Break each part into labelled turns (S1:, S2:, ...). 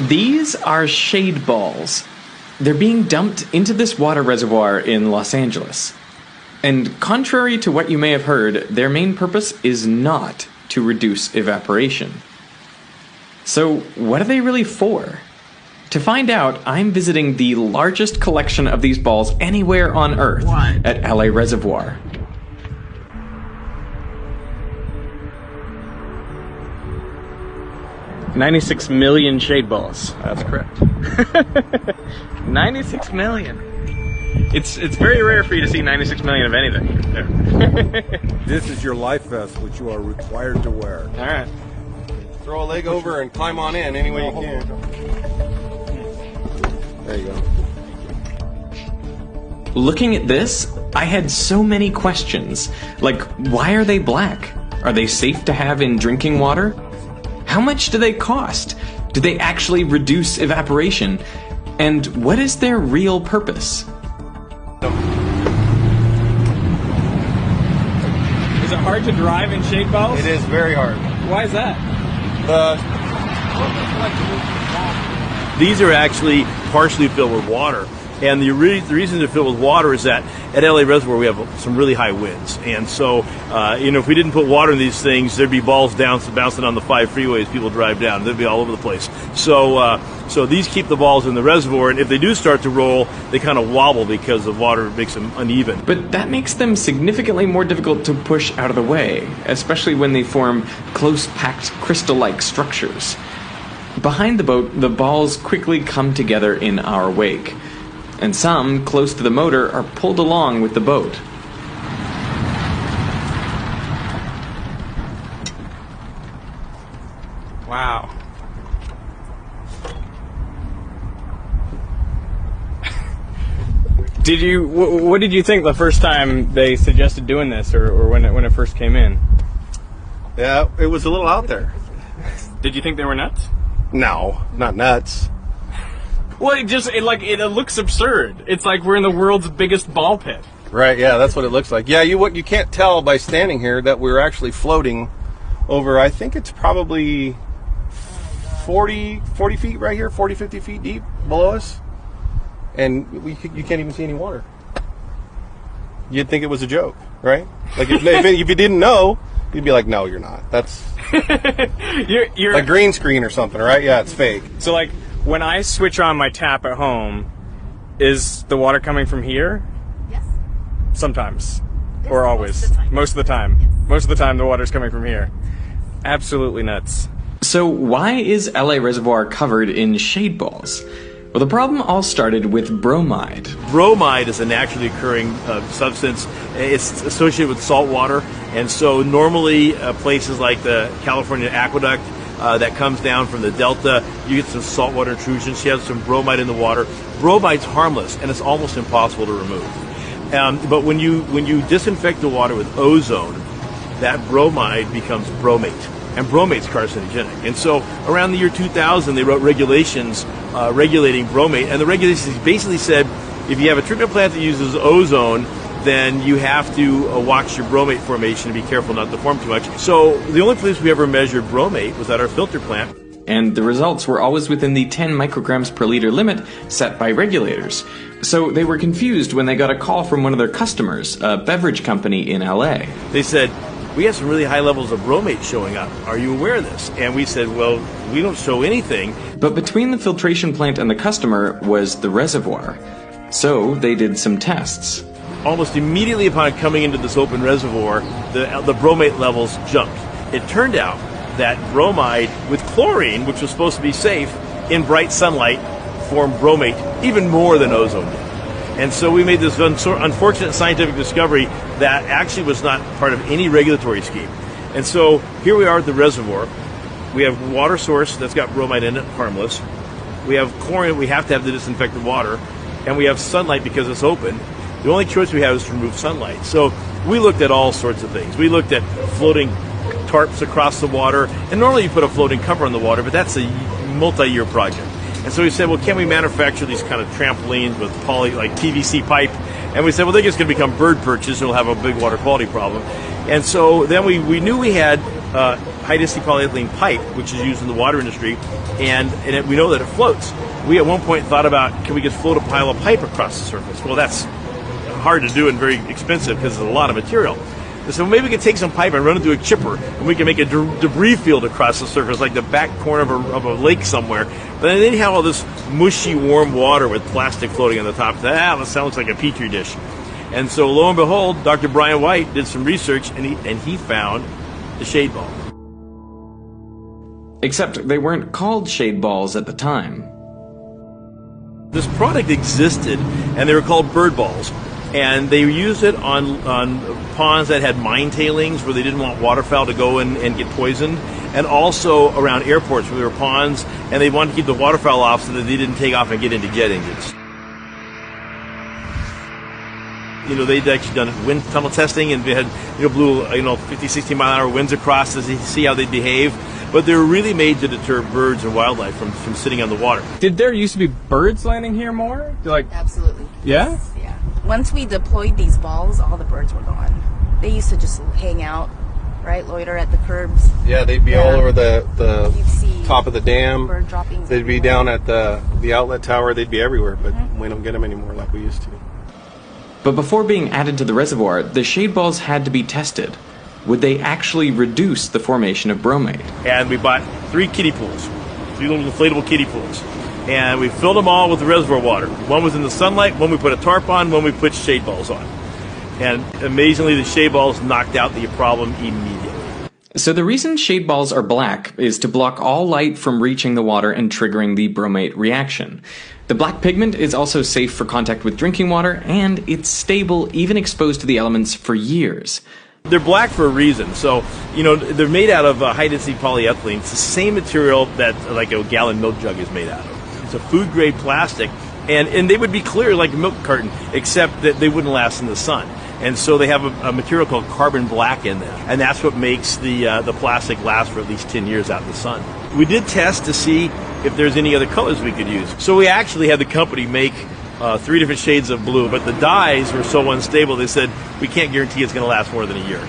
S1: These are shade balls. They're being dumped into this water reservoir in Los Angeles. And contrary to what you may have heard, their main purpose is not to reduce evaporation. So what are they really for? To find out, I'm visiting the largest collection of these balls anywhere on Earth at LA Reservoir. $96 million shade balls.
S2: That's correct.
S1: 96 million. It's very rare for you to see 96 million of anything. Yeah.
S3: This is your life vest, which you are required to wear.
S1: All right.
S2: Throw a leg over and climb on in any way you can. There you go.
S1: Looking at this, I had so many questions. Like, why are they black? Are they safe to have in drinking water? How much do they cost? Do they actually reduce evaporation? And what is their real purpose?
S4: Is it hard to drive in shade balls?
S2: It is very hard.
S4: Why is that?
S5: These are actually partially filled with water. And the reason they're filled with water is that at LA Reservoir we have some really high winds. And so, if we didn't put water in these things, there'd be balls bouncing on the 5 freeways people drive down. They'd be all over the place. So these keep the balls in the reservoir, and if they do start to roll, they kind of wobble because the water makes them uneven.
S1: But that makes them significantly more difficult to push out of the way, especially when they form close-packed crystal-like structures. Behind the boat, the balls quickly come together in our wake, and some, close to the motor, are pulled along with the boat.
S4: Wow. What did you think the first time they suggested doing this, or when it first came in?
S2: Yeah, it was a little out there.
S4: Did you think they were nuts?
S2: No, not nuts.
S4: Well, it looks absurd. It's like we're in the world's biggest ball pit.
S2: Right, yeah, that's what it looks like. Yeah, you can't tell by standing here that we're actually floating over, I think it's probably 40 feet right here, 40, 50 feet deep below us. And you can't even see any water. You'd think it was a joke, right? Like if you didn't know, you'd be like, no, you're not. That's
S4: you're
S2: a green screen or something, right? Yeah, it's fake.
S4: So like when I switch on my tap at home, is the water coming from here?
S6: Yes.
S4: Sometimes.
S6: Yes,
S4: Or always. Most of the time.
S6: Yes.
S4: Most of the time the water's coming from here. Absolutely nuts.
S1: So why is LA Reservoir covered in shade balls? Well, the problem all started with bromide.
S5: Bromide is a naturally occurring substance. It's associated with salt water, and so normally places like the California Aqueduct that comes down from the Delta, you get some saltwater intrusions. You have some bromide in the water. Bromide's harmless, and it's almost impossible to remove. But when you disinfect the water with ozone, that bromide becomes bromate. And bromate's carcinogenic. And so around the year 2000, they wrote regulations regulating bromate. And the regulations basically said, if you have a treatment plant that uses ozone, then you have to watch your bromate formation and be careful not to form too much. So the only place we ever measured bromate was at our filter plant.
S1: And the results were always within the 10 micrograms per liter limit set by regulators. So they were confused when they got a call from one of their customers, a beverage company in LA.
S5: They said, we have some really high levels of bromate showing up. Are you aware of this? And we said, well, we don't show anything.
S1: But between the filtration plant and the customer was the reservoir. So they did some tests.
S5: Almost immediately upon coming into this open reservoir, the bromate levels jumped. It turned out that bromide with chlorine, which was supposed to be safe, in bright sunlight formed bromate even more than ozone did. And so we made this unfortunate scientific discovery that actually was not part of any regulatory scheme. And so here we are at the reservoir. We have water source that's got bromide in it, harmless. We have chlorine, we have to have the disinfected water. And we have sunlight because it's open. The only choice we have is to remove sunlight. So we looked at all sorts of things. We looked at floating tarps across the water. And normally you put a floating cover on the water, but that's a multi-year project. And so we said, well, can we manufacture these kind of trampolines with like PVC pipe? And we said, well, they're just going to become bird perches and we'll have a big water quality problem. And so then we knew we had high-density polyethylene pipe, which is used in the water industry, and we know that it floats. We at one point thought about, can we just float a pile of pipe across the surface? Well, that's hard to do and very expensive because it's a lot of material. So maybe we could take some pipe and run it through a chipper, and we can make a debris field across the surface, like the back corner of a lake somewhere. But then you have all this mushy, warm water with plastic floating on the top. That sounds like a petri dish. And so, lo and behold, Dr. Brian White did some research, and he found the shade ball.
S1: Except they weren't called shade balls at the time.
S5: This product existed, and they were called bird balls. And they used it on ponds that had mine tailings where they didn't want waterfowl to go and get poisoned, and also around airports where there were ponds, and they wanted to keep the waterfowl off so that they didn't take off and get into jet engines. They'd actually done wind tunnel testing, and they had blew 50, 60 mile an hour winds across to see how they'd behave. But they were really made to deter birds and wildlife from sitting on the water.
S4: Did there used to be birds landing here more?
S6: Absolutely.
S4: Yeah?
S6: Yes, yeah. Once we deployed these balls, all the birds were gone. They used to just hang out, right? Loiter at the curbs.
S2: Yeah, they'd be all over the
S6: You'd see
S2: top of the dam.
S6: bird droppings.
S2: They'd be down at the outlet tower. They'd be everywhere, but we don't get them anymore like we used to.
S1: But before being added to the reservoir, the shade balls had to be tested. Would they actually reduce the formation of bromate?
S5: And we bought 3 kiddie pools, 3 little inflatable kiddie pools. And we filled them all with the reservoir water. One was in the sunlight, one we put a tarp on, one we put shade balls on. And amazingly, the shade balls knocked out the problem immediately.
S1: So the reason shade balls are black is to block all light from reaching the water and triggering the bromate reaction. The black pigment is also safe for contact with drinking water, and it's stable even exposed to the elements for years.
S5: They're black for a reason. So, they're made out of high-density polyethylene. It's the same material that like a gallon milk jug is made out of. It's a food-grade plastic, and they would be clear like a milk carton, except that they wouldn't last in the sun. And so they have a material called carbon black in them, and that's what makes the plastic last for at least 10 years out in the sun. We did test to see if there's any other colors we could use. So we actually had the company make 3 different shades of blue, but the dyes were so unstable, they said, we can't guarantee it's going to last more than a year.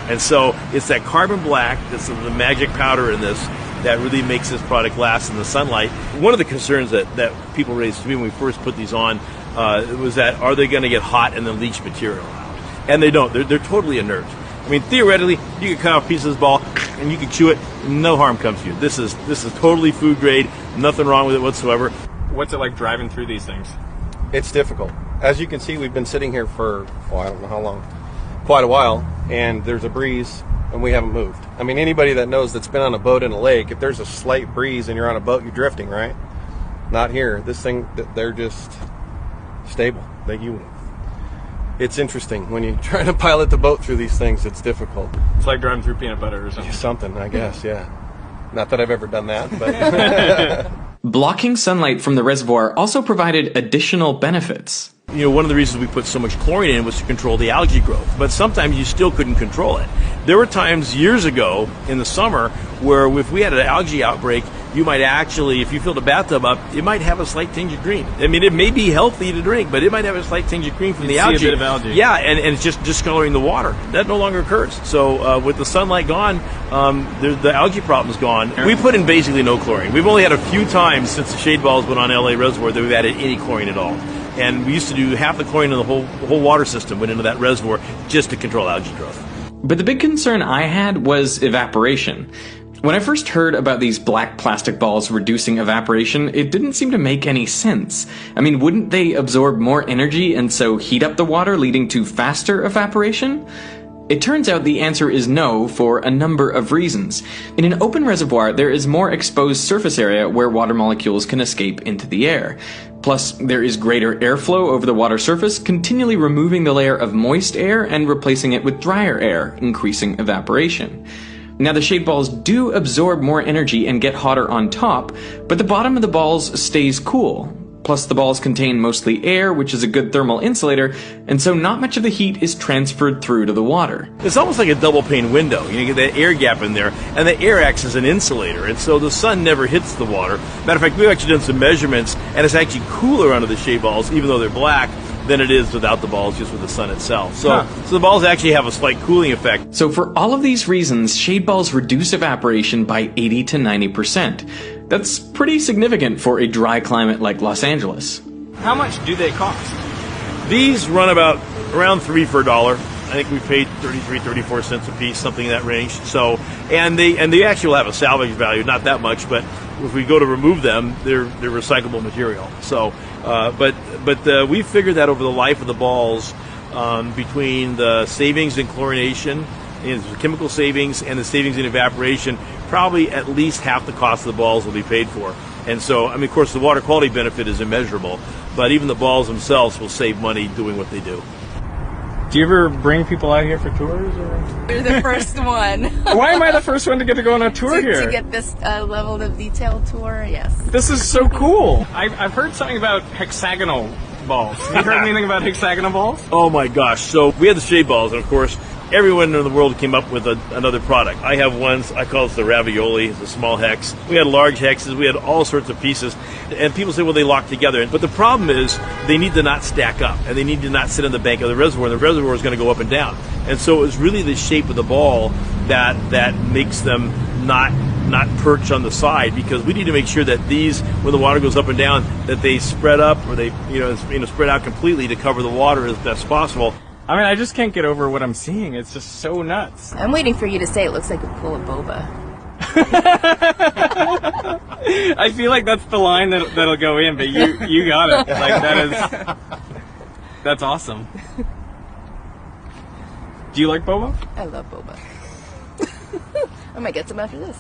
S5: And so it's that carbon black, that's the magic powder in this, that really makes this product last in the sunlight. One of the concerns that people raised to me when we first put these on was that, are they going to get hot and then leach material out? And they don't. They're totally inert. I mean, theoretically, you could cut off a piece of this ball and you could chew it, no harm comes to you. This is totally food grade, nothing wrong with it whatsoever.
S4: What's it like driving through these things?
S2: It's difficult. As you can see, we've been sitting here for, I don't know how long, quite a while, and there's a breeze, and we haven't moved. I mean, anybody that knows that's been on a boat in a lake, if there's a slight breeze and you're on a boat, you're drifting, right? Not here. This thing, they're just stable. It's interesting. When you're trying to pilot the boat through these things, it's difficult.
S4: It's like driving through peanut butter or something.
S2: Something, I guess, yeah. Not that I've ever done that, but...
S1: Blocking sunlight from the reservoir also provided additional benefits.
S5: One of the reasons we put so much chlorine in was to control the algae growth, but sometimes you still couldn't control it. There were times years ago in the summer where if we had an algae outbreak, you might actually, if you filled a bathtub up, it might have a slight tinge of green. I mean, it may be healthy to drink, but it might have a slight tinge of green from the algae.
S4: See a bit of algae.
S5: Yeah, and it's just discoloring the water. That no longer occurs. So with the sunlight gone, the algae problem's gone. We put in basically no chlorine. We've only had a few times since the shade balls went on LA Reservoir that we've added any chlorine at all. And we used to do half the chlorine in the whole water system went into that reservoir just to control algae growth.
S1: But the big concern I had was evaporation. When I first heard about these black plastic balls reducing evaporation, it didn't seem to make any sense. I mean, wouldn't they absorb more energy and so heat up the water, leading to faster evaporation? It turns out the answer is no for a number of reasons. In an open reservoir, there is more exposed surface area where water molecules can escape into the air. Plus, there is greater airflow over the water surface, continually removing the layer of moist air and replacing it with drier air, increasing evaporation. Now, the shade balls do absorb more energy and get hotter on top, but the bottom of the balls stays cool. Plus, the balls contain mostly air, which is a good thermal insulator, and so not much of the heat is transferred through to the water.
S5: It's almost like a double pane window. You get that air gap in there, and the air acts as an insulator, and so the sun never hits the water. Matter of fact, we've actually done some measurements, and it's actually cooler under the shade balls, even though they're black, than it is without the balls, just with the sun itself. So the balls actually have a slight cooling effect.
S1: So for all of these reasons, shade balls reduce evaporation by 80 to 90%. That's pretty significant for a dry climate like Los Angeles.
S4: How much do they cost?
S5: These run around $3 for $1. I think we paid 33, 34 cents a piece, something in that range. So, and they actually will have a salvage value, not that much, but if we go to remove them, they're recyclable material. So, but we figured that over the life of the balls, between the savings in chlorination, and the chemical savings, and the savings in evaporation, probably at least half the cost of the balls will be paid for. And so, I mean, of course, the water quality benefit is immeasurable, but even the balls themselves will save money doing what they do.
S4: Do you ever bring people out here for tours? Or?
S6: You're the first one.
S4: Why am I the first one to get to go on a tour here?
S6: To get this level of detail tour, yes.
S4: This is so cool. I've heard something about hexagonal balls. Have you heard anything about hexagonal balls?
S5: Oh my gosh. So we had the shade balls, and of course, everyone in the world came up with another product. I have ones, I call it the ravioli, the small hex. We had large hexes, we had all sorts of pieces. And people say, well, they lock together. But the problem is they need to not stack up, and they need to not sit on the bank of the reservoir. The reservoir is going to go up and down. And so it was really the shape of the ball that makes them not perch on the side, because we need to make sure that these, when the water goes up and down, that they spread up, or they spread out completely to cover the water as best possible.
S4: I mean, I just can't get over what I'm seeing. It's just so nuts.
S6: I'm waiting for you to say it looks like a pool of boba.
S4: I feel like that's the line that'll go in, but you got it. Like, that's awesome. Do you like boba?
S6: I love boba. I might get some after this.